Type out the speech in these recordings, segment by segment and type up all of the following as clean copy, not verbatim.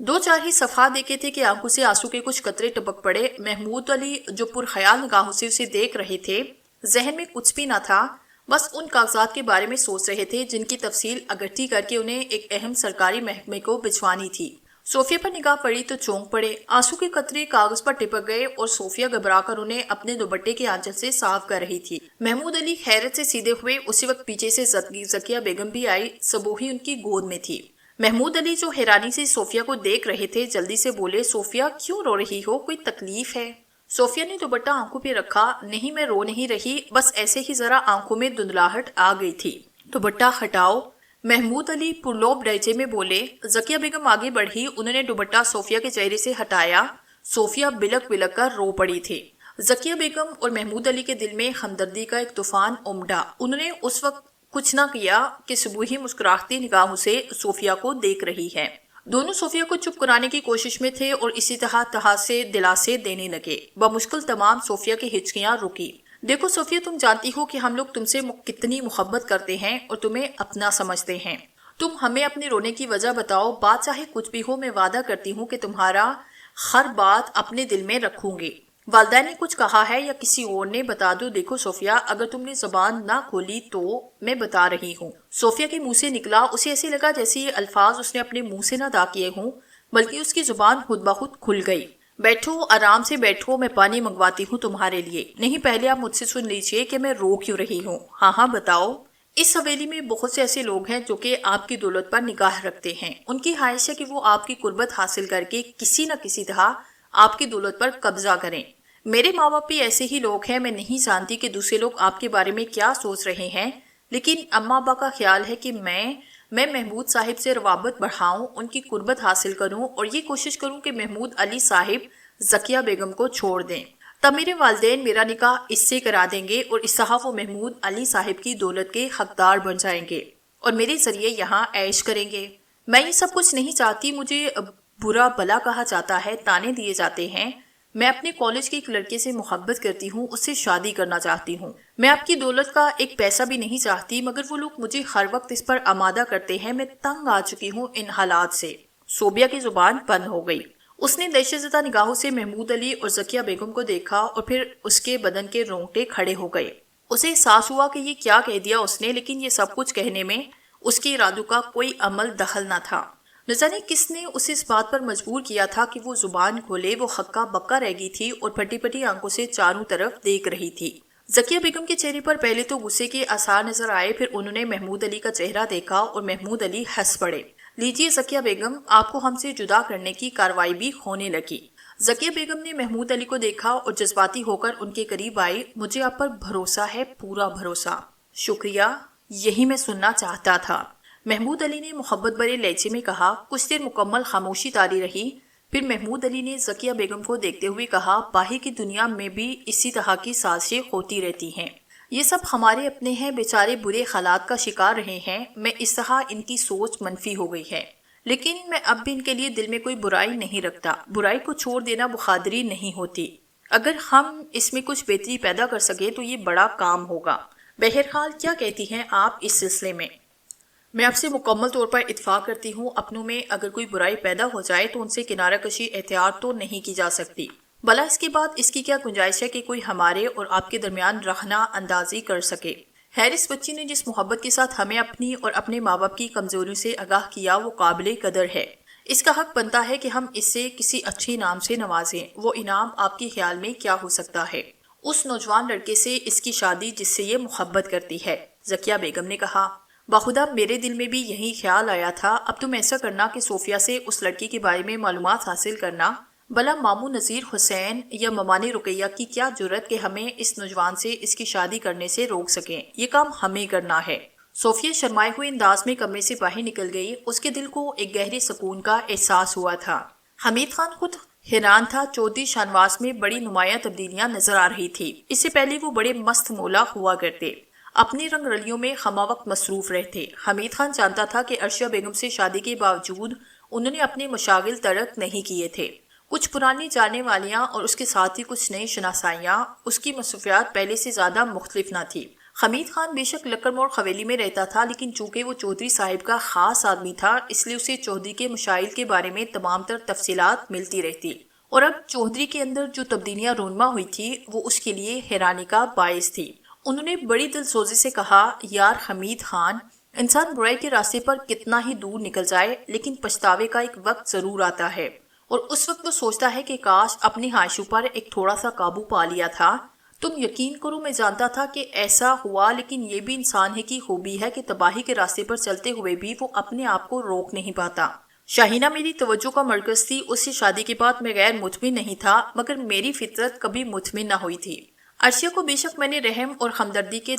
دو چار ہی صفحات دیکھے تھے کہ آنکھوں سے آنسو کے کچھ قطرے ٹپک پڑے۔ محمود علی جو پرخیال نگاہوں سے اسے دیکھ رہے تھے، ذہن میں کچھ بھی نہ تھا، بس ان کاغذات کے بارے میں سوچ رہے تھے جن کی تفصیل اکٹھی کر کے انہیں ایک اہم سرکاری محکمے کو بھجوانی تھی۔ صوفیہ پر نگاہ پڑی تو چونک پڑے، آنسو کے قطرے کاغذ پر ٹپک گئے اور صوفیہ گھبرا کر انہیں اپنے دوپٹے کے آنچل سے صاف کر رہی تھی۔ محمود علی حیرت سے سیدھے ہوئے، اسی وقت پیچھے سے ذکیہ بیگم بھی آئی، صبوحی ان کی گود میں تھی۔ محمود علی جو حیرانی سے صوفیہ کو دیکھ رہے تھے جلدی سے بولے، صوفیہ کیوں رو رہی ہو، کوئی تکلیف ہے؟ صوفیہ نے دوپٹہ آنکھوں پہ رکھا، نہیں میں رو نہیں رہی، بس ایسے ہی ذرا آنکھوں میں دھندلاہٹ آ گئی تھی۔ دوپٹہ ہٹاؤ، محمود علی پرلوب لہجے میں بولے۔ ذکیہ بیگم آگے بڑھی، انہوں نے دوپٹہ صوفیہ کے چہرے سے ہٹایا۔ صوفیہ بلک بلک کر رو پڑی تھی۔ ذکیہ بیگم اور محمود علی کے دل میں ہمدردی کا ایک طوفان امڈا۔ انہوں نے اس وقت کچھ نہ کیا کہ صبوحی مسکراتی نگاہوں سے صوفیہ کو دیکھ رہی ہے۔ دونوں صوفیہ کو چپ کرانے کی کوشش میں تھے اور اسی طرح سے دلاسے دینے لگے۔ بمشکل تمام صوفیہ کی ہچکیاں رکی۔ دیکھو صوفیہ، تم جانتی ہو کہ ہم لوگ تم سے کتنی محبت کرتے ہیں اور تمہیں اپنا سمجھتے ہیں۔ تم ہمیں اپنے رونے کی وجہ بتاؤ، بات چاہے کچھ بھی ہو، میں وعدہ کرتی ہوں کہ تمہارا ہر بات اپنے دل میں رکھوں گی۔ والدہ نے کچھ کہا ہے یا کسی اور نے؟ بتا دو۔ دیکھو صوفیہ، اگر تم نے زبان نہ کھولی تو میں بتا رہی ہوں۔ صوفیہ کے منہ سے نکلا، اسے ایسے لگا جیسے یہ الفاظ اس نے اپنے منہ سے نہ ادا کیے ہوں، بلکہ اس کی زبان خود بخود کھل گئی۔ بیٹھو، آرام سے بیٹھو، میں پانی منگواتی ہوں تمہارے لیے۔ نہیں، پہلے آپ مجھ سے سن لیجئے کہ میں رو کیوں رہی ہوں۔ ہاں ہاں بتاؤ۔ اس حویلی میں بہت سے ایسے لوگ ہیں جو کہ آپ کی دولت پر نگاہ رکھتے ہیں۔ ان کی خواہش ہے کہ وہ آپ کی قربت حاصل کر کے کسی نہ کسی طرح آپ کی دولت پر قبضہ کریں۔ میرے ماں باپ بھی ایسے ہی لوگ ہیں۔ میں نہیں جانتی کہ دوسرے لوگ آپ کے بارے میں کیا سوچ رہے ہیں، لیکن اماں ابا کا خیال ہے کہ میں محمود صاحب سے روابط بڑھاؤں، ان کی قربت حاصل کروں اور یہ کوشش کروں کہ محمود علی صاحب ذکیہ بیگم کو چھوڑ دیں۔ تب میرے والدین میرا نکاح اس سے کرا دیں گے اور اس طرح وہ محمود علی صاحب کی دولت کے حقدار بن جائیں گے اور میرے ذریعے یہاں عیش کریں گے۔ میں یہ سب کچھ نہیں چاہتی، مجھے برا بلا کہا جاتا ہے، تانے دیے جاتے ہیں۔ میں اپنے کالج کے ایک لڑکے سے محبت کرتی ہوں، اس سے شادی کرنا چاہتی ہوں۔ میں آپ کی دولت کا ایک پیسہ بھی نہیں چاہتی، مگر وہ لوگ مجھے ہر وقت اس پر آمادہ کرتے ہیں۔ میں تنگ آ چکی ہوں ان حالات سے۔ صوفیہ کی زبان بند ہو گئی۔ اس نے دہشت زدہ نگاہوں سے محمود علی اور ذکیہ بیگم کو دیکھا اور پھر اس کے بدن کے رونگٹے کھڑے ہو گئے۔ اسے احساس ہوا کہ یہ کیا کہہ دیا اس نے، لیکن یہ سب کچھ کہنے میں اس کے ارادوں کا کوئی عمل دخل نہ تھا۔ نہ جانے کس نے اسے اس بات پر مجبور کیا تھا کہ وہ زبان کھولے۔ وہ ہکا بکا رہ گئی تھی اور پھٹی پھٹی آنکھوں سے چاروں طرف دیکھ رہی تھی۔ ذکیہ بیگم کے چہرے پر پہلے تو غصے کے آثار نظر آئے، پھر انہوں نے محمود علی کا چہرہ دیکھا اور محمود علی ہنس پڑے۔ لیجیے ذکیہ بیگم، آپ کو ہم سے جدا کرنے کی کارروائی بھی ہونے لگی۔ ذکیہ بیگم نے محمود علی کو دیکھا اور جذباتی ہو کر ان کے قریب آئی۔ مجھے آپ پر بھروسہ ہے، پورا بھروسہ۔ شکریہ، یہی میں سننا چاہتا تھا، محمود علی نے محبت بھرے لہجے میں کہا۔ کچھ دیر مکمل خاموشی طاری رہی، پھر محمود علی نے ذکیہ بیگم کو دیکھتے ہوئے کہا، باہر کی دنیا میں بھی اسی طرح کی سازشیں ہوتی رہتی ہیں، یہ سب ہمارے اپنے ہیں، بیچارے برے حالات کا شکار رہے ہیں، میں اس طرح ان کی سوچ منفی ہو گئی ہے، لیکن میں اب بھی ان کے لیے دل میں کوئی برائی نہیں رکھتا۔ برائی کو چھوڑ دینا بہادری نہیں ہوتی، اگر ہم اس میں کچھ بہتری پیدا کر سکیں تو یہ بڑا کام ہوگا۔ بہرحال کیا کہتی ہیں آپ اس سلسلے میں؟ میں آپ سے مکمل طور پر اتفاق کرتی ہوں، اپنوں میں اگر کوئی برائی پیدا ہو جائے تو ان سے کنارہ کشی احتیاط تو نہیں کی جا سکتی، بھلا اس کے بعد اس کی کیا گنجائش ہے کہ کوئی ہمارے اور آپ کے درمیان رہنا اندازی کر سکے۔ خیر، اس بچی نے جس محبت کے ساتھ ہمیں اپنی اور اپنے ماں باپ کی کمزوریوں سے آگاہ کیا وہ قابل قدر ہے، اس کا حق بنتا ہے کہ ہم اس سے کسی اچھے انعام سے نوازیں۔ وہ انعام آپ کے خیال میں کیا ہو سکتا ہے؟ اس نوجوان لڑکے سے اس کی شادی جس سے یہ محبت کرتی ہے، ذکیہ بیگم نے کہا۔ باخدا میرے دل میں بھی یہی خیال آیا تھا۔ اب تم ایسا کرنا کہ صوفیہ سے اس لڑکی کے بارے میں معلومات حاصل کرنا، بھلا ماموں نذیر حسین یا ممانی رقیہ کی کیا جرت کہ ہمیں اس نوجوان سے اس کی شادی کرنے سے روک سکیں، یہ کام ہمیں کرنا ہے۔ صوفیہ شرمائے ہوئے انداز میں کمرے سے باہر نکل گئی۔ اس کے دل کو ایک گہرے سکون کا احساس ہوا تھا۔ حمید خان خود حیران تھا۔ چودھری شانواس میں بڑی نمایاں تبدیلیاں نظر آ رہی تھی۔ اس سے پہلے وہ بڑے مست مولا ہوا کرتے، اپنی رنگ رلیوں میں خما وقت مصروف رہتے۔ حمید خان جانتا تھا کہ عرشیہ بیگم سے شادی کے باوجود انہوں نے اپنے مشاغل ترک نہیں کیے تھے۔ کچھ پرانی جاننے والیاں اور اس کے ساتھ ہی کچھ نئی شناسائیاں، اس کی مصروفیات پہلے سے زیادہ مختلف نہ تھی۔ حمید خان بے شک لکڑ موڑ حویلی میں رہتا تھا، لیکن چونکہ وہ چودھری صاحب کا خاص آدمی تھا اس لیے اسے چودھری کے مشائل کے بارے میں تمام تر تفصیلات ملتی رہتی، اور اب چودھری کے اندر جو تبدیلیاں رونما ہوئی تھی وہ اس کے لیے حیرانی کا باعث تھی۔ انہوں نے بڑی دل سوزی سے کہا، یار حمید خان، انسان برائی کے راستے پر کتنا ہی دور نکل جائے لیکن پچھتاوے کا ایک وقت ضرور آتا ہے، اور اس وقت وہ سوچتا ہے کہ کاش اپنی خواہشوں پر ایک تھوڑا سا قابو پا لیا تھا۔ تم یقین کرو میں جانتا تھا کہ ایسا ہوا، لیکن یہ بھی انسان کی خوبی ہے کہ تباہی کے راستے پر چلتے ہوئے بھی وہ اپنے آپ کو روک نہیں پاتا۔ شاہینہ میری توجہ کا مرکز تھی، اس سے شادی کے بعد میں غیر مطمئن نہیں تھا، مگر میری فطرت کبھی مطمئن نہ ہوئی تھی۔ عرشیہ کو بے شک میں نے رحم اور ہمدردی کے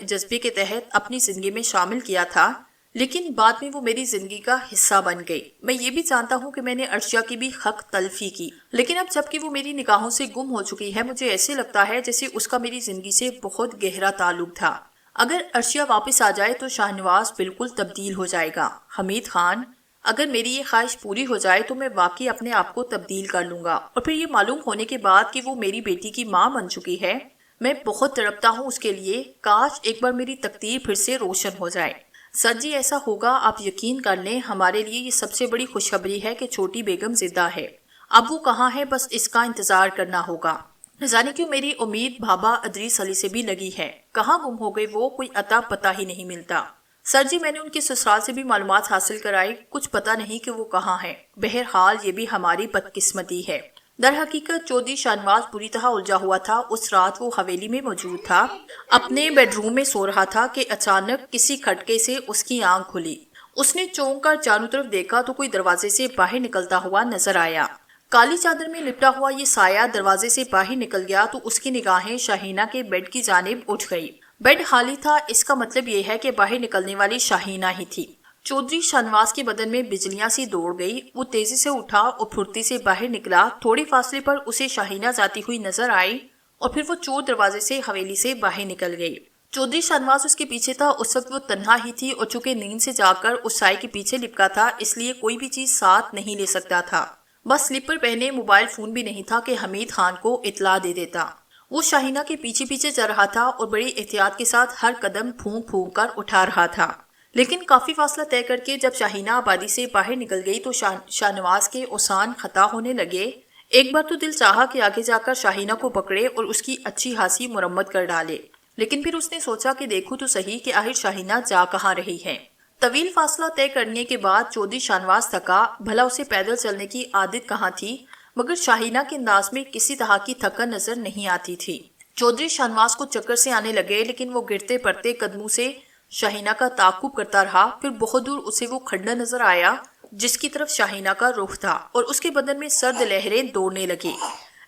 جذبے کے تحت اپنی زندگی میں شامل کیا تھا، لیکن بعد میں وہ میری زندگی کا حصہ بن گئی۔ میں یہ بھی جانتا ہوں کہ میں نے عرشیہ کی بھی حق تلفی کی، لیکن اب جب کہ وہ میری نگاہوں سے گم ہو چکی ہے مجھے ایسے لگتا ہے جیسے اس کا میری زندگی سے بہت گہرا تعلق تھا۔ اگر عرشیہ واپس آ جائے تو شاہ نواز بالکل تبدیل ہو جائے گا۔ حمید خان، اگر میری یہ خواہش پوری ہو جائے تو میں واقعی اپنے آپ کو تبدیل کر لوں گا، اور پھر یہ معلوم ہونے کے بعد کہ وہ میری بیٹی کی ماں بن چکی ہے میں بہت تڑپتا ہوں اس کے لیے، کاش ایک بار میری تقدیر پھر سے روشن ہو جائے۔ سر جی ایسا ہوگا، آپ یقین کر لیں، ہمارے لیے یہ سب سے بڑی خوشخبری ہے کہ چھوٹی بیگم زندہ ہے۔ اب وہ کہاں ہے، بس اس کا انتظار کرنا ہوگا۔ نہ جانے کیوں میری امید بابا ادریس علی سے بھی لگی ہے، کہاں گم ہو گئے وہ، کوئی اتا پتہ ہی نہیں ملتا۔ سر جی میں نے ان کے سسرال سے بھی معلومات حاصل کرائی، کچھ پتہ نہیں کہ وہ کہاں ہے۔ بہرحال یہ بھی ہماری بدقسمتی ہے۔ در حقیقت چودھری شاہ نواز پوری طرح الجھا ہوا تھا۔ اس رات وہ حویلی میں موجود تھا، اپنے بیڈ روم میں سو رہا تھا کہ اچانک کسی کھٹکے سے اس کی آنکھ کھلی۔ اس نے چونک کر چاروں طرف دیکھا تو کوئی دروازے سے باہر نکلتا ہوا نظر آیا۔ کالی چادر میں لپٹا ہوا یہ سایہ دروازے سے باہر نکل گیا تو اس کی نگاہیں شاہینہ کے بیڈ کی جانب اٹھ گئی۔ بیڈ خالی تھا، اس کا مطلب یہ ہے کہ باہر نکلنے والی شاہینہ ہی تھی۔ چودھری شاہ نواز کے بدن میں بجلیاں سی دوڑ گئی، وہ تیزی سے اٹھا اور پھرتی سے باہر نکلا۔ تھوڑے فاصلے پر اسے شاہینہ جاتی ہوئی نظر آئی اور پھر وہ چور دروازے سے حویلی سے باہر نکل گئی۔ چودھری شاہ نواز اس کے پیچھے تھا۔ اس وقت وہ تنہا ہی تھی اور چونکہ نیند سے جاگ کر اس سائے کے پیچھے لپکا تھا اس لیے کوئی بھی چیز ساتھ نہیں لے سکتا تھا، بس سلیپر پہنے موبائل فون بھی نہیں تھا کہ حمید خان کو اطلاع دے دیتا۔ وہ شاہینہ کے پیچھے پیچھے چل رہا تھا اور بڑی احتیاط کے ساتھ ہر قدم پھونک پھونک کر اٹھا رہا تھا، لیکن کافی فاصلہ طے کر کے جب شاہینہ آبادی سے باہر نکل گئی تو شاہ نواز کے اوسان خطا ہونے لگے۔ ایک بار تو دل چاہا کہ آگے جا کر شاہینہ کو پکڑے اور اس کی اچھی خاصی مرمت کر ڈالے، لیکن پھر اس نے سوچا کہ دیکھو تو صحیح کہ آخر شاہینہ جا کہاں رہی ہے۔ طویل فاصلہ طے کرنے کے بعد چودھری شاہ نواز تھکا، بھلا اسے پیدل چلنے کی عادت کہاں تھی، مگر شاہینہ کے انداز میں کسی طرح کی تھکن نظر نہیں آتی تھی۔ چودھری شاہ نواز کو چکر سے آنے لگے، لیکن وہ گرتے پڑتے قدموں سے شاہینہ کا تعاقب کرتا رہا۔ پھر بہت دور اسے وہ کھڈا نظر آیا جس کی طرف شاہینہ کا رخ تھا اور اس کے بدن میں سرد لہریں دوڑنے لگی،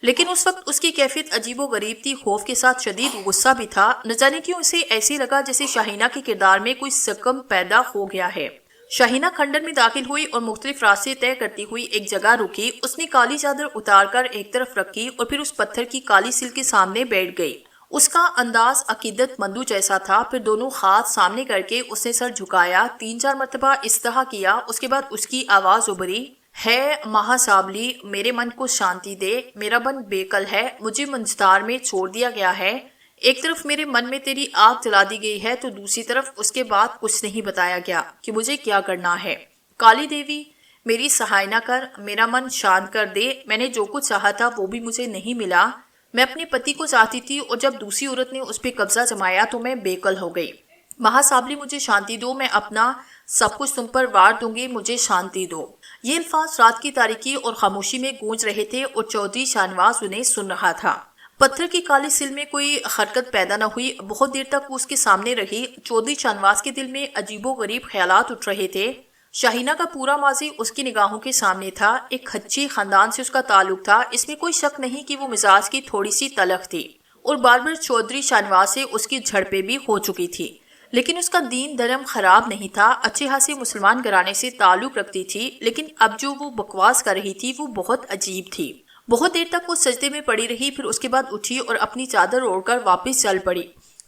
لیکن اس وقت اس کی کیفیت عجیب و غریب تھی، خوف کے ساتھ شدید غصہ بھی تھا۔ نہ جانے کیوں اسے ایسے لگا جیسے شاہینہ کے کردار میں کوئی سکم پیدا ہو گیا ہے۔ شاہینہ کھنڈر میں داخل ہوئی اور مختلف راستے طے کرتی ہوئی ایک جگہ رکی۔ اس نے کالی چادر اتار کر ایک طرف رکھی اور پھر اس پتھر کی کالی سل کے سامنے بیٹھ گئی۔ اس کا انداز عقیدت مندو جیسا تھا۔ پھر دونوں ہاتھ سامنے کر کے اس نے سر جھکایا، 3-4 مرتبہ اس طرح کیا۔ اس کے بعد اس کی آواز ابھری، ہے مہا سابلی، میرے من کو شانتی دے، میرا من بےقل ہے، مجھے منجتار میں چھوڑ دیا گیا ہے۔ ایک طرف میرے من میں تیری آگ جلا دی گئی ہے تو دوسری طرف اس کے بعد کچھ نہیں بتایا گیا کہ مجھے کیا کرنا ہے۔ کالی دیوی میری سہائنا کر، میرا من شانت کر دے، میں نے جو کچھ چاہا تھا وہ بھی مجھے نہیں ملا۔ میں اپنے پتی کو چاہتی تھی اور جب دوسری عورت نے اس پہ قبضہ جمایا تو میں بےقل ہو گئی۔ مہا سابلی مجھے شانتی دو، میں اپنا سب کچھ تم پر وار دوں گی، مجھے شانتی دو۔ یہ الفاظ رات کی تاریکی اور خاموشی میں گونج رہے تھے اور چودھری شاہ نواز انہیں سن رہا تھا۔ پتھر کی کالی سل میں کوئی حرکت پیدا نہ ہوئی۔ بہت دیر تک وہ اس کے سامنے رہی۔ چودھری شاہ نواز کے دل میں عجیب و غریب خیالات اٹھ رہے تھے۔ شاہینہ کا پورا ماضی اس کی نگاہوں کے سامنے تھا۔ ایک خچی خاندان سے اس کا تعلق تھا، اس میں کوئی شک نہیں کہ وہ مزاج کی تھوڑی سی تلخ تھی اور بار بار چودھری شاہ نواز سے اس کی جھڑپیں بھی ہو چکی تھی، لیکن اس کا دین دھرم خراب نہیں تھا۔ اچھے خاصے مسلمان گھرانے سے تعلق رکھتی تھی، لیکن اب جو وہ بکواس کر رہی تھی وہ بہت عجیب تھی۔ بہت دیر تک وہ سجدے میں پڑی رہی، پھر اس کے بعد اٹھی اور اپنی چادر اوڑھ کر واپس چل پڑی۔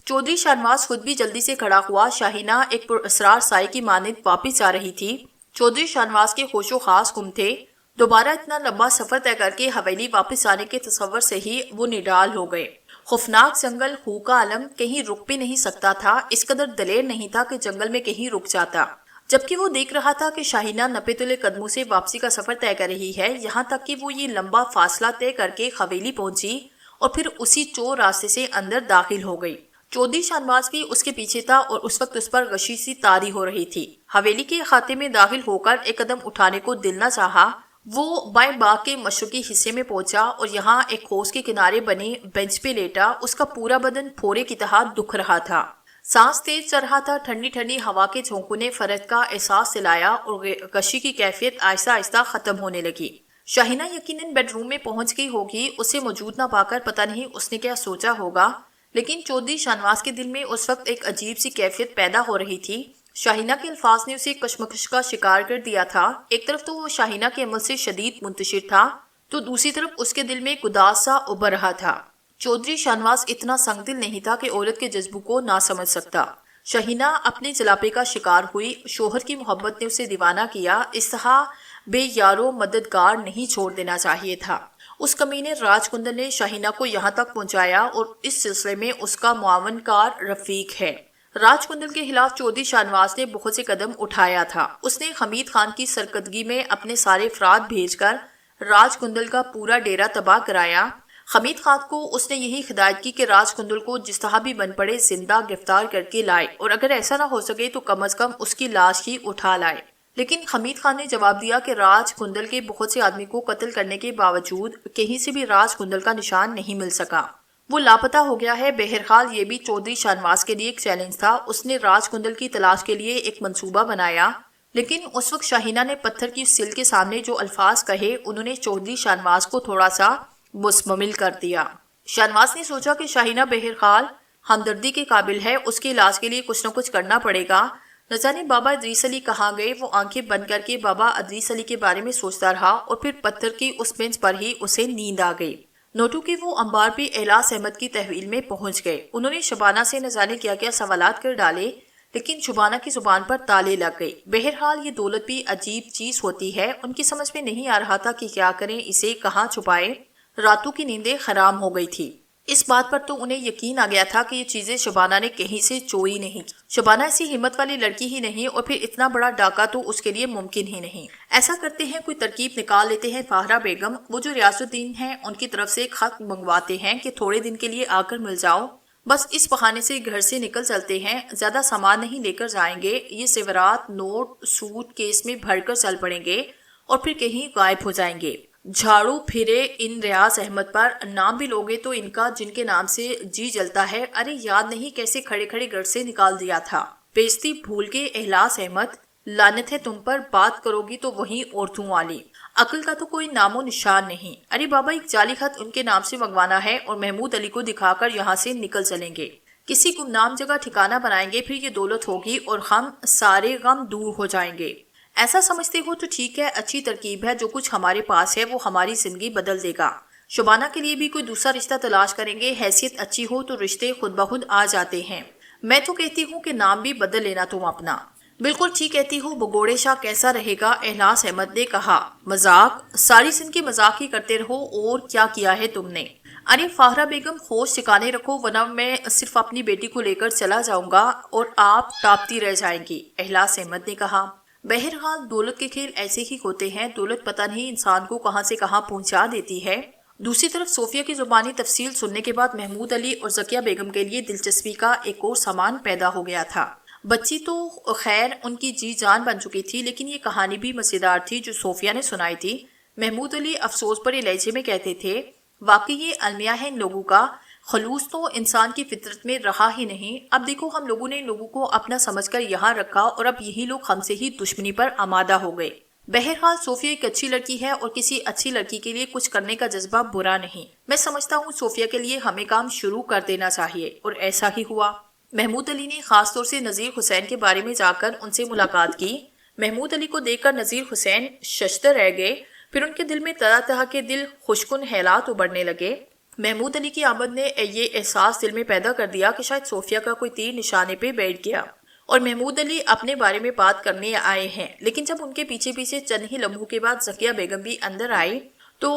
چودھری شاہ نواز خود بھی جلدی سے کھڑا ہوا۔ شاہینہ ایک پراسرار سائے کی مانند واپس جا رہی تھی۔ چودھری شاہ نواز کے ہوش و خاص گم تھے۔ دوبارہ اتنا لمبا سفر طے کر کے حویلی واپس آنے کے تصور سے ہی وہ نڈال ہو گئے۔ خوفناک جنگل ہو کا عالم کہیں رک بھی نہیں سکتا تھا، اس قدر دلیر نہیں تھا کہ جنگل میں کہیں رک جاتا، جبکہ وہ دیکھ رہا تھا کہ شاہینہ نپے تلے قدموں سے واپسی کا سفر طے کر رہی ہے، یہاں تک کہ وہ یہ لمبا فاصلہ طے کر کے حویلی پہنچی اور پھر اسی چور راستے سے اندر داخل ہو گئی۔ چودھری شاہنواز بھی اس کے پیچھے تھا اور اس وقت اس پر غشی سی طاری ہو رہی تھی۔ حویلی کے احاطے میں داخل ہو کر ایک قدم اٹھانے کو دل نہ چاہا، وہ بائیں باغ کے مشرقی حصے میں پہنچا اور یہاں ایک قوس کے کنارے بنے بینچ پہ لیٹا۔ اس کا پورا بدن پھورے کی طرح دکھ رہا تھا، سانس تیز چل رہا تھا، ٹھنڈی ٹھنڈی ہوا کے جھونکوں نے فرد کا احساس دلایا اور غشی کی کیفیت آہستہ آہستہ ختم ہونے لگی۔ شاہینہ یقیناً بیڈ روم میں پہنچ گئی ہوگی، اسے موجود نہ پا کر پتہ نہیں اس نے کیا سوچا ہوگا، لیکن چودھری شاہنواز کے دل میں اس وقت ایک عجیب سی کیفیت پیدا ہو رہی تھی۔ شاہینہ کے الفاظ نے اسے کشمکش کا شکار کر دیا تھا۔ ایک طرف تو وہ شاہینہ کے عمل سے شدید منتشر تھا، تو دوسری طرف اس کے دل میں گداز سا ابھر رہا تھا۔ چودھری شاہنواز اتنا سنگ دل نہیں تھا کہ عورت کے جذبوں کو نہ سمجھ سکتا۔ شاہینہ اپنے جلاپے کا شکار ہوئی، شوہر کی محبت نے اسے دیوانہ کیا، اس طرح بے یارو مددگار نہیں چھوڑ دینا چاہیے تھا۔ اس کمینے راج کندل نے شاہینہ کو یہاں تک پہنچایا اور اس سلسلے میں اس کا معاون کار رفیق ہے۔ راج کندل کے خلاف چودھری شاہنواز نے بہت سے قدم اٹھایا تھا۔ اس نے حمید خان کی سرکردگی میں اپنے سارے افراد بھیج کر راج کندل کا پورا ڈیرا تباہ کرایا۔ حمید خان کو اس نے یہی ہدایت کی کہ راج کندل کو جس طرح بھی بن پڑے زندہ گرفتار کر کے لائے، اور اگر ایسا نہ ہو سکے تو کم از کم اس کی لاش ہی اٹھا لائے۔ لیکن حمید خان نے جواب دیا کہ راج کندل کے بہت سے آدمی کو قتل کرنے کے باوجود کہیں سے بھی راج کندل کا نشان نہیں مل سکا، وہ لاپتہ ہو گیا ہے۔ بہرحال یہ بھی چودھری شاہنواز کے لیے ایک چیلنج تھا۔ اس نے راج کندل کی تلاش کے لیے ایک منصوبہ بنایا، لیکن اس وقت شاہینہ نے پتھر کی سل کے سامنے جو الفاظ کہے انہوں نے چودھری شاہنواز کو تھوڑا سا مشمل کر دیا۔ شاہنواز نے سوچا کہ شاہینہ بہرحال ہمدردی کے قابل ہے، اس کے علاج کے لیے کچھ نہ کچھ کرنا پڑے گا۔ نہ جانے بابا ادریس علی کہاں گئے، وہ آنکھیں بند کر کے بابا ادریس علی کے بارے میں سوچتا رہا اور پھر پتھر کی اس بینچ پر ہی اسے نیند آ گئی۔ نوٹو کہ وہ انبار پہ احلاس احمد کی تحویل میں پہنچ گئے۔ انہوں نے شبانہ سے نہ جانے کیا کیا سوالات کر ڈالے، لیکن شبانہ کی زبان پر تالے لگ گئے۔ بہرحال یہ دولت بھی عجیب چیز ہوتی ہے، ان کی سمجھ میں نہیں آ رہا تھا کہ کیا کریں، اسے کہاں چھپائے۔ راتوں کی نیندیں حرام ہو گئی تھی۔ اس بات پر تو انہیں یقین آ گیا تھا کہ یہ چیزیں شبانہ نے کہیں سے چوری نہیں کی۔ شبانہ ایسی ہمت والی لڑکی ہی نہیں، اور پھر اتنا بڑا ڈاکہ تو اس کے لیے ممکن ہی نہیں۔ ایسا کرتے ہیں، کوئی ترکیب نکال لیتے ہیں۔ فاہرہ بیگم، وہ جو ریاض الدین ہیں، ان کی طرف سے خط منگواتے ہیں کہ تھوڑے دن کے لیے آ کر مل جاؤ، بس اس بہانے سے گھر سے نکل چلتے ہیں، زیادہ سامان نہیں لے کر جائیں گے، یہ زیورات نوٹ سوٹ کیس میں بھر کر چل پڑیں گے اور پھر کہیں غائب ہو جائیں گے۔ جھاڑو پھرے ان ریاض احمد پر، نام بھی لوگے تو ان کا جن کے نام سے جی جلتا ہے، ارے یاد نہیں کیسے کھڑے کھڑے گھر سے نکال دیا تھا۔ بیزتی بھول کے احلاس احمد، لعنت ہے تم پر، بات کرو گی تو وہیں عورتوں والی، عقل کا تو کوئی نام و نشان نہیں۔ ارے بابا ایک جعلی خط ان کے نام سے منگوانا ہے اور محمود علی کو دکھا کر یہاں سے نکل چلیں گے، کسی گمنام جگہ ٹھکانہ بنائیں گے، پھر یہ دولت ہوگی اور ہم سارے غم دور ہو جائیں گے۔ ایسا سمجھتے ہو تو ٹھیک ہے، اچھی ترکیب ہے، جو کچھ ہمارے پاس ہے وہ ہماری زندگی بدل دے گا۔ شبانہ کے لیے بھی کوئی دوسرا رشتہ تلاش کریں گے، حیثیت اچھی ہو تو رشتے خود بخود آ جاتے ہیں۔ میں تو کہتی ہوں کہ نام بھی بدل لینا تم اپنا۔ بالکل ٹھیک کہتی ہو، بگوڑے شاہ کیسا رہے گا، احلاس احمد نے کہا۔ مذاق، ساری زندگی مذاق ہی کرتے رہو، اور کیا کیا ہے تم نے؟ ارے فاہرہ بیگم ہوش ٹھکانے رکھو، ورنہ میں صرف اپنی بیٹی کو لے کر چلا جاؤں گا اور آپ ٹاپتی رہ جائیں گی، احلاس احمد نے کہا۔ بہرحال دولت کے کھیل ایسے ہی ہوتے ہیں، دولت پتہ نہیں انسان کو کہاں سے کہاں پہنچا دیتی ہے۔ دوسری طرف صوفیہ کی زبانی تفصیل سننے کے بعد محمود علی اور ذکیہ بیگم کے لیے دلچسپی کا ایک اور سامان پیدا ہو گیا تھا۔ بچی تو خیر ان کی جی جان بن چکی تھی، لیکن یہ کہانی بھی مزیدار تھی جو صوفیہ نے سنائی تھی۔ محمود علی افسوس بھرے لہجے میں کہتے تھے، واقعی یہ المیہ ہے ان لوگوں کا، خلوص تو انسان کی فطرت میں رہا ہی نہیں۔ اب دیکھو ہم لوگوں نے ان لوگوں کو اپنا سمجھ کر یہاں رکھا اور اب یہی لوگ ہم سے ہی دشمنی پر آمادہ ہو گئے۔ بہرحال صوفیہ ایک اچھی لڑکی ہے اور کسی اچھی لڑکی کے لیے کچھ کرنے کا جذبہ برا نہیں۔ میں سمجھتا ہوں صوفیہ کے لیے ہمیں کام شروع کر دینا چاہیے، اور ایسا ہی ہوا۔ محمود علی نے خاص طور سے نذیر حسین کے بارے میں جا کر ان سے ملاقات کی۔ محمود علی کو دیکھ کر نذیر حسین ششدر رہ گئے، پھر ان کے دل میں طرح طرح کے دل خوشکن خیالات ابھرنے لگے۔ محمود علی کی آمد نے یہ احساس دل میں پیدا کر دیا کہ شاید صوفیہ کا کوئی تیر نشانے پہ بیٹھ گیا اور محمود علی اپنے بارے میں بات کرنے آئے ہیں۔ لیکن جب ان کے پیچھے پیچھے چند ہی لمحوں کے بعد ذکیہ بیگم بھی اندر آئی تو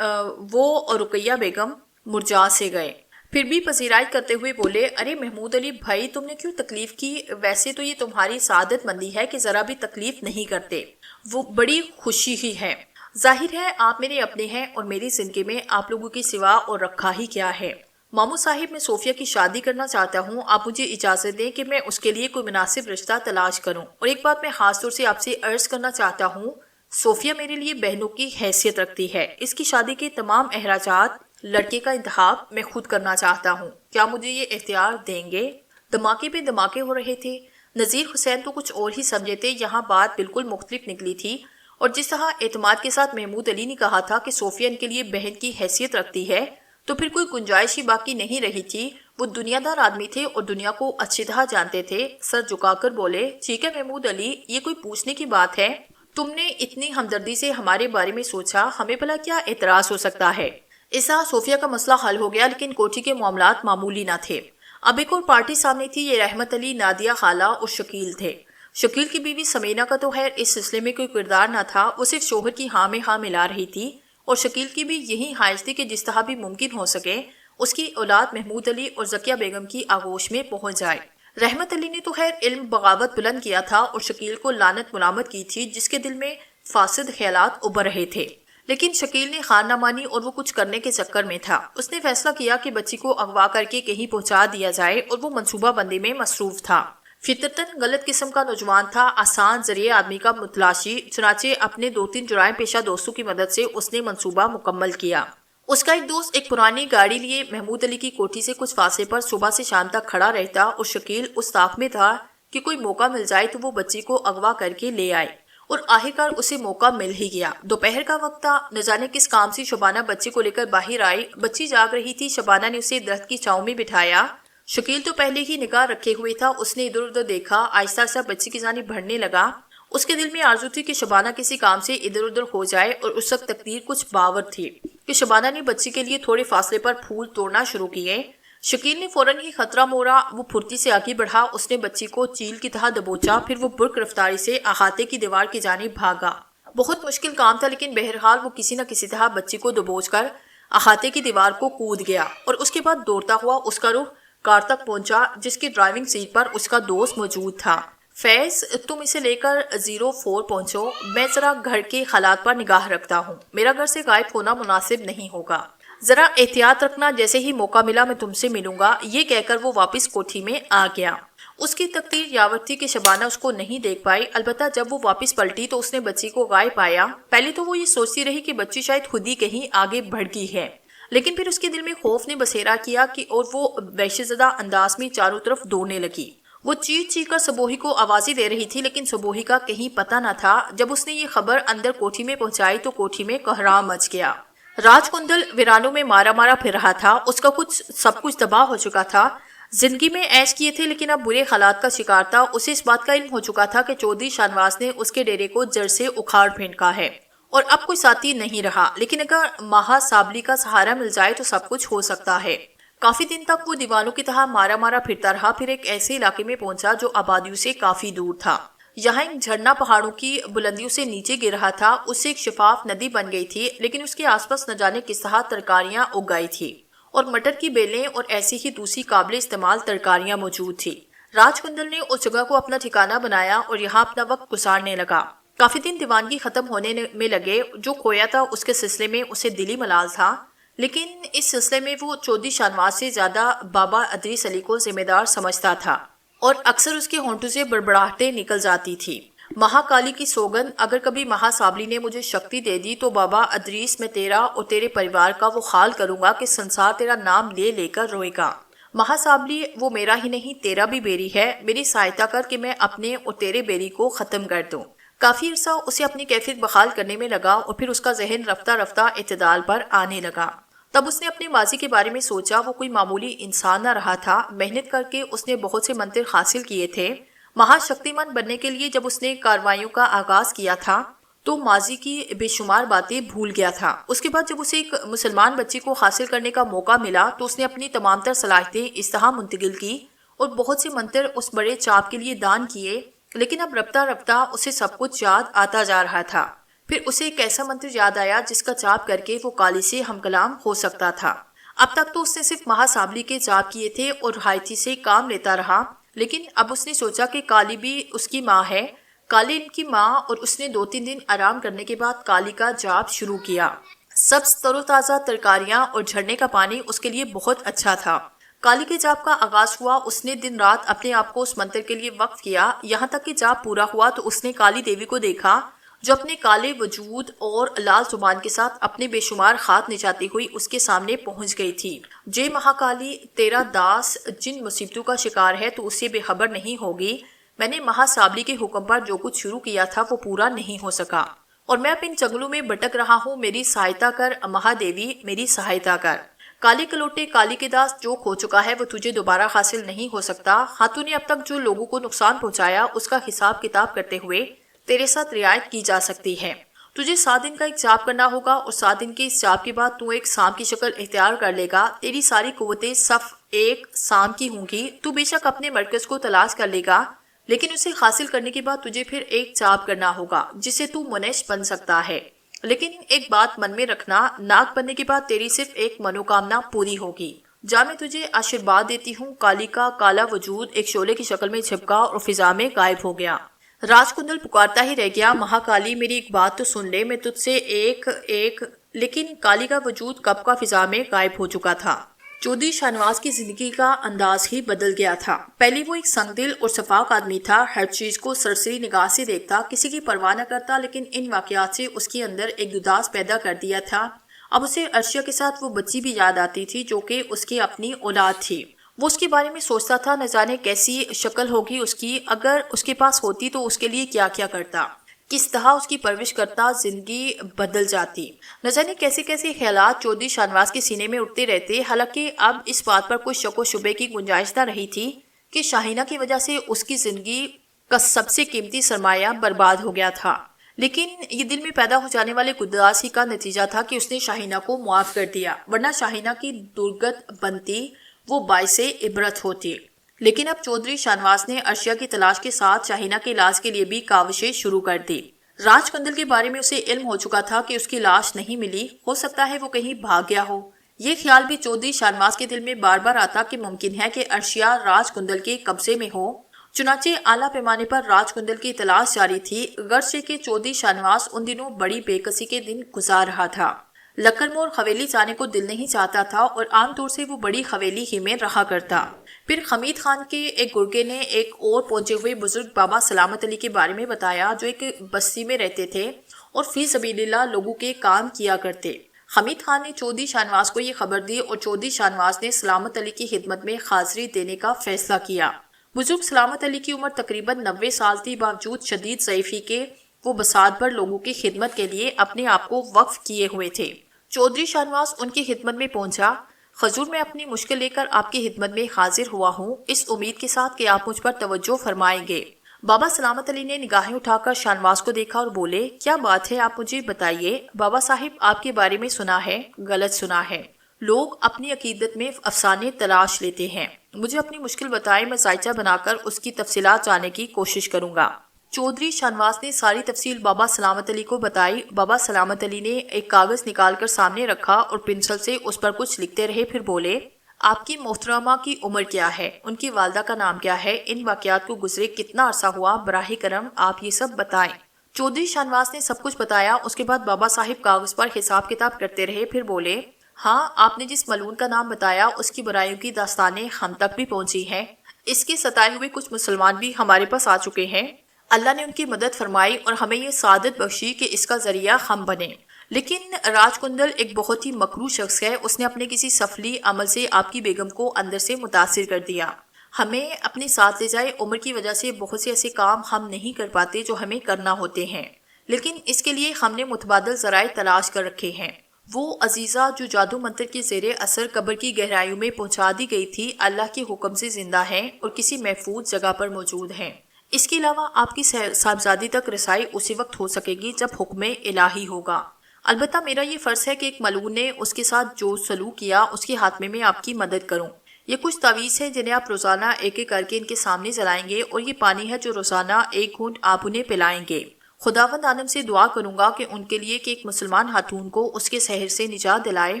وہ اور رقیہ بیگم مرجا سے گئے۔ پھر بھی پذیرائی کرتے ہوئے بولے، ارے محمود علی بھائی، تم نے کیوں تکلیف کی؟ ویسے تو یہ تمہاری سعادت مندی ہے کہ ذرا بھی تکلیف نہیں کرتے، وہ بڑی خوشی ہی ہے۔ ظاہر ہے آپ میرے اپنے ہیں اور میری زندگی میں آپ لوگوں کی سوا اور رکھا ہی کیا ہے۔ ماموں صاحب، میں صوفیہ کی شادی کرنا چاہتا ہوں، آپ مجھے اجازت دیں کہ میں اس کے لیے کوئی مناسب رشتہ تلاش کروں۔ اور ایک بات میں خاص طور سے آپ سے عرض کرنا چاہتا ہوں، صوفیہ میرے لیے بہنوں کی حیثیت رکھتی ہے۔ اس کی شادی کے تمام اخراجات، لڑکے کا انتخاب میں خود کرنا چاہتا ہوں۔ کیا مجھے یہ اختیار دیں گے؟ دھماکے پہ دھماکے ہو رہے تھے۔ نذیر حسین تو کچھ اور ہی سمجھے تھے، یہاں بات بالکل مختلف نکلی تھی، اور جس طرح اعتماد کے ساتھ محمود علی نے کہا تھا کہ صوفیہ ان کے لیے بہن کی حیثیت رکھتی ہے، تو پھر کوئی گنجائش ہی باقی نہیں رہی تھی۔ وہ دنیا دار آدمی تھے اور دنیا کو اچھی طرح جانتے تھے۔ سر جھکا کر بولے، ٹھیک ہے محمود علی، یہ کوئی پوچھنے کی بات ہے؟ تم نے اتنی ہمدردی سے ہمارے بارے میں سوچا، ہمیں بھلا کیا اعتراض ہو سکتا ہے؟ اس طرح صوفیہ کا مسئلہ حل ہو گیا، لیکن کوٹھی کے معاملات معمولی نہ تھے۔ اب ایک اور پارٹی سامنے تھی، یہ رحمت علی، نادیہ خالہ اور شکیل تھے۔ شکیل کی بیوی سمینا کا تو خیر اس سلسلے میں کوئی کردار نہ تھا، وہ صرف شوہر کی ہاں میں ہاں ملا رہی تھی، اور شکیل کی بھی یہی خواہش تھی کہ جس طرح بھی ممکن ہو سکے اس کی اولاد محمود علی اور ذکیہ بیگم کی آغوش میں پہنچ جائے۔ رحمت علی نے تو خیر علم بغاوت بلند کیا تھا اور شکیل کو لعنت ملامت کی تھی، جس کے دل میں فاسد خیالات ابھر رہے تھے، لیکن شکیل نے خان نہ مانی اور وہ کچھ کرنے کے چکر میں تھا۔ اس نے فیصلہ کیا کہ بچی کو اغوا کر کے کہیں پہنچا دیا جائے، اور وہ منصوبہ بندی میں مصروف تھا۔ فطرتاً غلط قسم کا نوجوان تھا، آسان ذریعے آدمی کا متلاشی، چنانچہ اپنے 2-3 جرائم پیشہ دوستوں کی مدد سے اس نے منصوبہ مکمل کیا۔ اس کا ایک دوست ایک پرانی گاڑی لیے محمود علی کی کوٹھی سے کچھ فاصلے پر صبح سے شام تک کھڑا رہتا، اور شکیل اس طاق میں تھا کہ کوئی موقع مل جائے تو وہ بچی کو اغوا کر کے لے آئے، اور آخرکار اسے موقع مل ہی گیا۔ دوپہر کا وقت تھا، نہ جانے کس کام سے شبانہ بچے کو لے کر باہر آئی۔ بچی جاگ رہی تھی، شبانہ نے اسے درخت کی چھاؤں میں بٹھایا۔ شکیل تو پہلے ہی نگاہ رکھے ہوئے تھا، اس نے ادھر ادھر دیکھا، آہستہ آہستہ بچی کی جانب بڑھنے لگا۔ اس کے دل میں آرزو تھی کہ شبانہ کسی کام سے ادھر ادھر ہو جائے، اور اس وقت تقدیر کچھ باور تھی کہ شبانہ نے بچی کے لیے تھوڑے فاصلے پر پھول توڑنا شروع کیے۔ شکیل نے فوراً ہی خطرہ مورا، وہ پھرتی سے آگے بڑھا، اس نے بچی کو چیل کی طرح دبوچا، پھر وہ برق رفتاری سے احاطے کی دیوار کی جانب بھاگا۔ بہت مشکل کام تھا، لیکن بہرحال وہ کسی نہ کسی طرح بچی کو دبوچ کر احاطے کی دیوار کو کود گیا، اور اس کے بعد دوڑتا ہوا اس کا رخ کار تک پہنچا، جس کی ڈرائیونگ سیٹ پر اس کا دوست موجود تھا۔ فیض، تم اسے لے کر 04 پہنچو، میں ذرا گھر کے حالات پر نگاہ رکھتا ہوں، میرا گھر سے غائب ہونا مناسب نہیں ہوگا، ذرا احتیاط رکھنا، جیسے ہی موقع ملا میں تم سے ملوں گا۔ یہ کہہ کر وہ واپس کوٹھی میں آ گیا۔ اس کی تقدیر یاور تھی کہ شبانہ اس کو نہیں دیکھ پائی، البتہ جب وہ واپس پلٹی تو اس نے بچی کو غائب پایا۔ پہلے تو وہ یہ سوچتی رہی کہ بچی شاید خود ہی کہیں آگے بڑھ گئی ہے، لیکن پھر اس کے دل میں خوف نے بسیرا کیا اور وہ وحشت زدہ انداز میں چاروں طرف دوڑنے لگی۔ وہ چیخ چیخ کر سبوہی کو آوازیں دے رہی تھی، لیکن سبوہی کا کہیں پتہ نہ تھا۔ جب اس نے یہ خبر اندر کوٹھی میں پہنچائی تو کوٹھی میں کوہرام مچ گیا۔ راج کنڈل ویرانوں میں مارا مارا پھر رہا تھا، اس کا سب کچھ تباہ ہو چکا تھا۔ زندگی میں عیش کیے تھے، لیکن اب برے حالات کا شکار تھا۔ اسے اس بات کا علم ہو چکا تھا کہ چودھری شانواس نے اس کے ڈیرے کو جڑ سے اکھاڑ پھینکا ہے، اور اب کوئی ساتھی نہیں رہا، لیکن اگر مہا سابلی کا سہارا مل جائے تو سب کچھ ہو سکتا ہے۔ کافی دن تک وہ دیوانوں کی طرح مارا مارا پھرتا رہا، پھر ایک ایسے علاقے میں پہنچا جو آبادیوں سے کافی دور تھا۔ یہاں ایک جھرنا پہاڑوں کی بلندیوں سے نیچے گر رہا تھا، اس سے ایک شفاف ندی بن گئی تھی، لیکن اس کے آس پاس نہ جانے کس طرح ترکاریاں اگ گئی تھی، اور مٹر کی بیلیں اور ایسی ہی دوسری قابل استعمال ترکاریاں موجود تھی۔ راج کنڈل نے اس جگہ کو اپنا ٹھکانہ بنایا اور یہاں اپنا وقت گزارنے لگا۔ کافی دن دیوانگی ختم ہونے میں لگے، جو کھویا تھا اس کے سلسلے میں اسے دلی ملال تھا، لیکن اس سلسلے میں وہ چودھری شانواس سے زیادہ بابا ادریس علی کو ذمہ دار سمجھتا تھا، اور اکثر اس کے ہونٹوں سے بڑبڑاہٹیں نکل جاتی تھی۔ مہا کالی کی سوگند، اگر کبھی مہا سابلی نے مجھے شکتی دے دی تو بابا ادریس، میں تیرا اور تیرے پریوار کا وہ حال کروں گا کہ سنسار تیرا نام لے لے کر روئے گا۔ مہا سابلی، وہ میرا ہی نہیں تیرا بھی بیری ہے، میری سہایتا کر کہ میں اپنے اور تیرے بیری کو ختم کر دوں۔ کافی عرصہ اسے اپنی کیفیت بحال کرنے میں لگا، اور پھر اس کا ذہن رفتہ رفتہ اعتدال پر آنے لگا۔ تب اس نے اپنے ماضی کے بارے میں سوچا، وہ کوئی معمولی انسان نہ رہا تھا، محنت کر کے اس نے بہت سے منتر حاصل کیے تھے۔ مہا شکتی مند بننے کے لیے جب اس نے کاروائیوں کا آغاز کیا تھا تو ماضی کی بے شمار باتیں بھول گیا تھا۔ اس کے بعد جب اسے ایک مسلمان بچی کو حاصل کرنے کا موقع ملا تو اس نے اپنی تمام تر صلاحیتیں اس طرح منتقل کی اور بہت سے منتر اس بڑے چاپ کے لیے دان کیے، لیکن اب رفتہ رفتہ اسے سب کچھ یاد آتا جا رہا تھا۔ پھر اسے ایک ایسا منتر یاد آیا جس کا چاپ کر کے وہ کالی سے ہم کلام ہو سکتا تھا۔ اب تک تو اس نے صرف مہا سابلی کے جاپ کیے تھے اور رہائتی سے کام لیتا رہا، لیکن اب اس نے سوچا کہ کالی بھی اس کی ماں ہے۔ کالی ان کی ماں، اور اس نے 2-3 دن آرام کرنے کے بعد کالی کا جاپ شروع کیا۔ سبز تر و تازہ ترکاریاں اور جھرنے کا پانی اس کے لیے بہت اچھا تھا۔ کالی کے جاپ کا آغاز ہوا، اس نے دن رات اپنے آپ کو اس منتر کے لیے وقف کیا، یہاں تک کہ جاپ پورا ہوا تو اس نے کالی دیوی کو دیکھا جو اپنے کالے وجود اور لال زبان کے ساتھ اپنے بے شمار خات نچاتی ہوئی اس کے سامنے پہنچ گئی تھی۔ جے مہاکالی، تیرا داس جن مصیبتوں کا شکار ہے تو اسے بے خبر نہیں ہوگی۔ میں نے مہا سابلی کے حکم پر جو کچھ شروع کیا تھا وہ پورا نہیں ہو سکا، اور میں اب ان جنگلوں میں بھٹک رہا ہوں، میری سہایتا کر مہا دیوی، میری سہایتا کر۔ کالی کلوٹے، کالی کے داس، جو کھو چکا ہے وہ تجھے دوبارہ حاصل نہیں ہو سکتا۔ ہاتھوں نے اب تک جو لوگوں کو نقصان پہنچایا اس کا حساب کتاب کرتے ہوئے تیرے ساتھ رعایت کی جا سکتی ہے۔ تجھے 7 دن کا ایک جاپ کرنا ہوگا، اور 7 دن کے اس جاپ کے بعد تو ایک سانپ کی شکل اختیار کر لے گا۔ تیری ساری قوتیں صف ایک سانپ کی ہوں گی۔ تو بے شک اپنے مرکز کو تلاش کر لے گا، لیکن اسے حاصل کرنے کے بعد تجھے پھر ایک جاپ کرنا ہوگا جس سے تو منش بن سکتا ہے۔ لیکن ایک بات من میں رکھنا، ناگ بننے کے بعد تیری صرف ایک منوکامنا پوری ہوگی۔ جا میں تجھے آشیرواد دیتی ہوں۔ کالی کا کالا وجود ایک شعلے کی شکل میں چھپکا اور فضا میں غائب ہو گیا۔ راج کندل پکارتا ہی رہ گیا، مہاکالی میری ایک بات تو سن لے، میں تجھ سے ایک لیکن کالی کا وجود کب کا فضا میں غائب ہو چکا تھا۔ چودھری شاہ نواز کی زندگی کا انداز ہی بدل گیا تھا۔ پہلے وہ ایک سنگ دل اور شفاق آدمی تھا، ہر چیز کو سرسری نگاہ سے دیکھتا، کسی کی پرواہ نہ کرتا، لیکن ان واقعات سے اس کے اندر ایک دوداس پیدا کر دیا تھا۔ اب اسے عرشیہ کے ساتھ وہ بچی بھی یاد آتی تھی جو کہ اس کی اپنی اولاد تھی۔ وہ اس کے بارے میں سوچتا تھا، نہ جانے کیسی شکل ہوگی اس کی، اگر اس کے پاس ہوتی تو اس کے لیے کیا کیا کرتا، کس طرح اس کی پرورش کرتا، زندگی بدل جاتی۔ نہ جانے کیسے کیسے خیالات چودھری شاہ نواز کے سینے میں اٹھتے رہتے، حالانکہ اب اس بات پر کوئی شک و شبے کی گنجائش نہ رہی تھی کہ شاہینہ کی وجہ سے اس کی زندگی کا سب سے قیمتی سرمایہ برباد ہو گیا تھا۔ لیکن یہ دل میں پیدا ہو جانے والے گداسی کا نتیجہ تھا کہ اس نے شاہینہ کو معاف کر دیا، ورنہ شاہینہ کی درگت بنتی، وہ باعث عبرت ہوتی۔ لیکن اب چودھری شاہ نواز نے عرشیہ کی تلاش کے ساتھ شاہینہ کے علاج کے لیے بھی کاوشیں شروع کر دی۔ راج کندل کے بارے میں اسے علم ہو چکا تھا کہ اس کی لاش نہیں ملی، ہو سکتا ہے وہ کہیں بھاگ گیا ہو۔ یہ خیال بھی چودھری شاہ نواز کے دل میں بار بار آتا کہ ممکن ہے کہ عرشیہ راج کندل کے قبضے میں ہو۔ چنانچہ اعلیٰ پیمانے پر راج کندل کی تلاش جاری تھی، گرچہ کہ چودھری شاہ نواز ان دنوں بڑی بے کسی کے دن گزار رہا تھا۔ لکڑ مور حویلی جانے کو دل نہیں چاہتا تھا، اور عام طور سے وہ بڑی حویلی ہی میں رہا کرتا۔ پھر حمید خان کے ایک گرگے نے ایک اور پہنچے ہوئے بزرگ بابا سلامت علی کے بارے میں بتایا، جو ایک بستی میں رہتے تھے اور فی سبیل اللہ لوگوں کے کام کیا کرتے۔ حمید خان نے چودھری شاہ نواز کو یہ خبر دی، اور چودھری شاہ نواز نے سلامت علی کی خدمت میں حاضری دینے کا فیصلہ کیا۔ بزرگ سلامت علی کی عمر تقریباً 90 سال تھی، باوجود شدید ضعیفی کے وہ بساط بھر لوگوں کی خدمت کے لیے اپنے آپ کو وقف کیے ہوئے تھے۔ چودھری شاہ نواز ان کی خدمت میں پہنچا۔ حضور، میں اپنی مشکل لے کر آپ کی خدمت میں حاضر ہوا ہوں، اس امید کے ساتھ کہ آپ مجھ پر توجہ فرمائیں گے۔ بابا سلامت علی نے نگاہیں اٹھا کر شاہ نواز کو دیکھا اور بولے، کیا بات ہے، آپ مجھے بتائیے۔ بابا صاحب، آپ کے بارے میں سنا ہے، غلط سنا ہے۔ لوگ اپنی عقیدت میں افسانے تلاش لیتے ہیں۔ مجھے اپنی مشکل بتائیں، میں ذائچہ بنا کر اس کی تفصیلات جاننے کی کوشش کروں گا۔ چودھری شاہ نواز نے ساری تفصیل بابا سلامت علی کو بتائی۔ بابا سلامت علی نے ایک کاغذ نکال کر سامنے رکھا اور پنسل سے اس پر کچھ لکھتے رہے، پھر بولے، آپ کی محترمہ کی عمر کیا ہے، ان کی والدہ کا نام کیا ہے، ان واقعات کو گزرے کتنا عرصہ ہوا، براہ کرم آپ یہ سب بتائیں۔ چودھری شاہ نواز نے سب کچھ بتایا۔ اس کے بعد بابا صاحب کاغذ پر حساب کتاب کرتے رہے، پھر بولے، ہاں، آپ نے جس ملعون کا نام بتایا اس کی برائیوں کی داستانیں ہم تک بھی پہنچی ہیں۔ اس کے ستائے ہوئے کچھ مسلمان بھی ہمارے پاس آ چکے ہیں۔ اللہ نے ان کی مدد فرمائی اور ہمیں یہ سعادت بخشی کہ اس کا ذریعہ ہم بنے۔ لیکن راج کندل ایک بہت ہی مکروہ شخص ہے، اس نے اپنے کسی سفلی عمل سے آپ کی بیگم کو اندر سے متاثر کر دیا۔ ہمیں اپنے ساتھ لے جائے، عمر کی وجہ سے بہت سے ایسے کام ہم نہیں کر پاتے جو ہمیں کرنا ہوتے ہیں، لیکن اس کے لیے ہم نے متبادل ذرائع تلاش کر رکھے ہیں۔ وہ عزیزہ جو جادو منتر کے زیر اثر قبر کی گہرائیوں میں پہنچا دی گئی تھی، اللہ کے حکم سے زندہ ہیں اور کسی محفوظ جگہ پر موجود ہیں۔ اس کے علاوہ آپ کی صاحبزادی تک رسائی اسی وقت ہو سکے گی جب حکم الہی ہوگا۔ البتہ میرا یہ فرض ہے کہ ایک ملعون نے اس کے ساتھ جو سلوک کیا اس کے ہاتھ میں آپ کی مدد کروں۔ یہ کچھ تعویذ ہیں جنہیں آپ روزانہ ایک ایک کر کے ان کے سامنے جلائیں گے، اور یہ پانی ہے جو روزانہ ایک گھونٹ آپ انہیں پلائیں گے۔ خداوند عالم سے دعا کروں گا کہ ان کے لیے کہ ایک مسلمان خاتون کو اس کے سحر سے نجات دلائے۔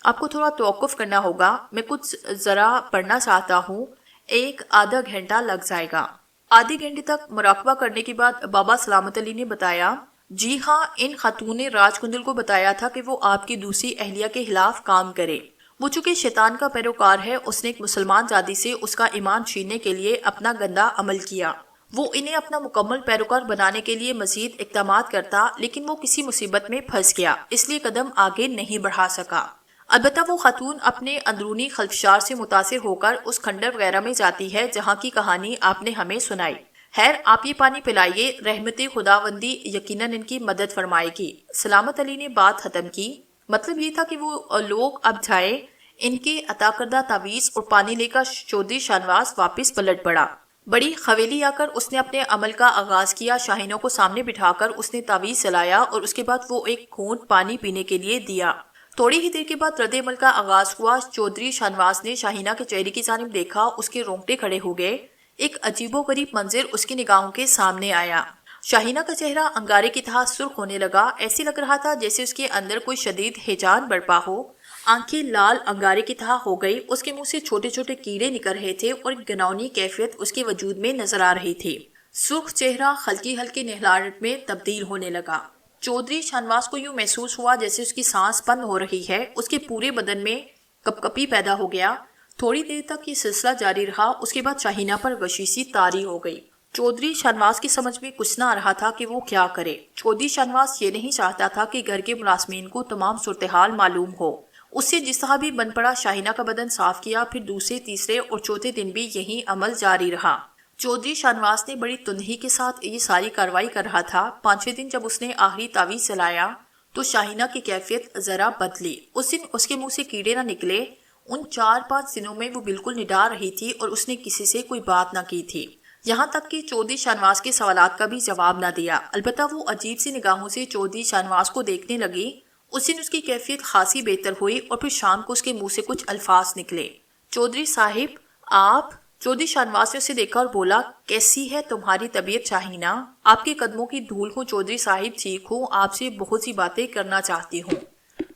آپ کو تھوڑا توقف کرنا ہوگا، میں کچھ ذرا پڑھنا چاہتا ہوں، 1-آدھا گھنٹہ لگ جائے گا۔ آدھے گھنٹے تک مراقبہ کرنے کے بعد بابا سلامت علی نے بتایا، جی ہاں، ان خاتون نے راج کنڈل کو بتایا تھا کہ وہ آپ کی دوسری اہلیہ کے خلاف کام کرے۔ وہ چونکہ شیطان کا پیروکار ہے، اس نے ایک مسلمان زادی سے اس کا ایمان چھیننے کے لیے اپنا گندا عمل کیا۔ وہ انہیں اپنا مکمل پیروکار بنانے کے لیے مزید اقدامات کرتا، لیکن وہ کسی مصیبت میں پھنس گیا، اس لیے قدم آگے نہیں بڑھا سکا۔ البتہ وہ خاتون اپنے اندرونی خلفشار سے متاثر ہو کر اس کھنڈر وغیرہ میں جاتی ہے جہاں کی کہانی آپ نے ہمیں سنائی۔ خیر، آپ یہ پانی پلائیے، رحمت خداوندی یقیناً ان کی مدد فرمائے گی۔ سلامت علی نے بات ختم کی۔ مطلب یہ تھا کہ وہ لوگ اب جائیں۔ ان کے عطا کردہ تعویذ اور پانی لے کر چودھری شاہنواز واپس پلٹ پڑا۔ بڑی حویلی آ کر اس نے اپنے عمل کا آغاز کیا۔ شاہینوں کو سامنے بٹھا کر اس نے تعویذ چلایا اور اس کے بعد وہ ایک گھونٹ پانی پینے کے لیے دیا۔ تھوڑی ہی دیر کے بعد رد عمل کا آغاز ہوا۔ چودھری شاہنواز نے شاہینہ کے چہرے کی جانب دیکھا، اس کے رونگٹے کھڑے ہو گئے۔ ایک عجیب و غریب منظر اس کی نگاہوں کے سامنے آیا۔ شاہینہ کا چہرہ انگارے کی طرح سرخ ہونے لگا، ایسے لگ رہا تھا جیسے اس کے اندر کوئی شدید ہیجان برپا ہو۔ آنکھیں لال انگارے کی طرح ہو گئی، اس کے منہ سے چھوٹے چھوٹے کیڑے نکل رہے تھے اور ایک گناؤنی کیفیت اس کے وجود میں نظر آ رہی تھی۔ سرخ چہرہ ہلکی ہلکی نہلاہٹ میں تبدیل ہونے لگا۔ چودھری شاہنواز کو یوں محسوس ہوا جیسے اس کی سانس بند ہو رہی ہے، اس کے پورے بدن میں کپکپی پیدا ہو گیا۔ تھوڑی دیر تک یہ سلسلہ جاری رہا، اس کے بعد شاہینہ پر غشی سی طاری ہو گئی۔ چودھری شاہنواز کی سمجھ میں کچھ نہ آ رہا تھا کہ وہ کیا کرے۔ چودھری شاہنواز یہ نہیں چاہتا تھا کہ گھر کے ملازمین کو تمام صورتحال معلوم ہو۔ اس سے جس طرح بھی بن پڑا شاہینہ کا بدن صاف کیا، پھر دوسرے، تیسرے اور چوتھے دن بھی یہی عمل جاری رہا۔ چودھری شاہنواز نے بڑی تندہی کے ساتھ یہ ساری کارروائی کر رہا تھا۔ 5ویں دن جب اس نے آخری تعویذ چلایا تو شاہینہ کی کیفیت ذرا بدلی۔ اس دن اس کے منہ سے کیڑے نہ نکلے۔ ان 4-5 دنوں میں وہ بالکل نڈار رہی تھی اور اس نے کسی سے کوئی بات نہ کی تھی، یہاں تک کہ چودھری شاہنواز کے سوالات کا بھی جواب نہ دیا۔ البتہ وہ عجیب سی نگاہوں سے چودھری شاہنواز کو دیکھنے لگی۔ اس دن اس کی کیفیت خاصی بہتر ہوئی اور پھر شام کو اس کے منہ سے کچھ الفاظ نکلے۔ چودھری صاحب، آپ؟ چودھری شاہنواز نے اسے دیکھا اور بولا، کیسی ہے تمہاری طبیعت شاہینہ؟ آپ کے قدموں کی دھول ہوں چودھری صاحب، ٹھیک ہوں، آپ سے بہت سی باتیں کرنا چاہتی ہوں۔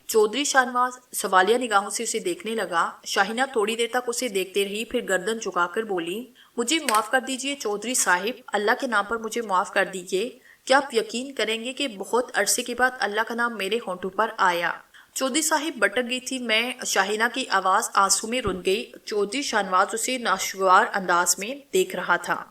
چودھری شاہنواز سوالیہ نگاہوں سے اسے دیکھنے لگا۔ شاہینہ تھوڑی دیر تک اسے دیکھتے رہی، پھر گردن جھکا کر بولی، مجھے معاف کر دیجئے چودھری صاحب، اللہ کے نام پر مجھے معاف کر دیجئے۔ کیا آپ یقین کریں گے کہ بہت عرصے کے بعد اللہ کا نام میرے ہونٹوں پر آیا؟ چودھری صاحب بٹک گئی تھی میں۔ شاہینہ کی آواز آنسو میں رن گئی۔ چودھری شاہنواز اسے ناشوار انداز میں دیکھ رہا تھا۔